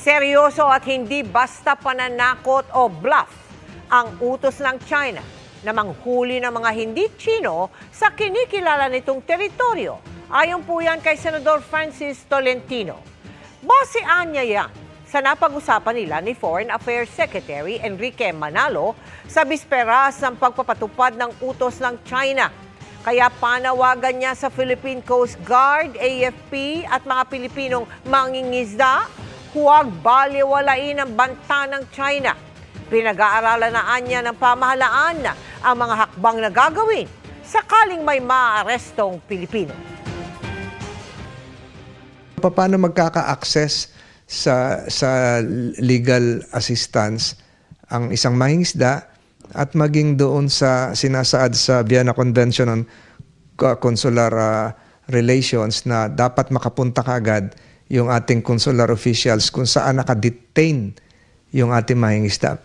Seryoso at hindi basta pananakot o bluff ang utos ng China na manghuli ng mga hindi Chino sa kinikilala nitong teritoryo. Ayon po yan kay Senador Francis Tolentino. Basean niya yan sa napag-usapan nila ni Foreign Affairs Secretary Enrique Manalo sa bisperas ng pagpapatupad ng utos ng China. Kaya panawagan niya sa Philippine Coast Guard, AFP at mga Pilipinong mangingisda, huwag baliwalain ang banta ng China. Pinag-aaralan na niya ng pamahalaan ang mga hakbang na gagawin sakaling may maarestong Pilipino. Paano magkaka-access sa legal assistance ang isang mangingisda at maging doon sa sinasaad sa Vienna Convention on Consular Relations na dapat makapunta kaagad yung ating consular officials kung saan nakadetain yung ating mangingisda.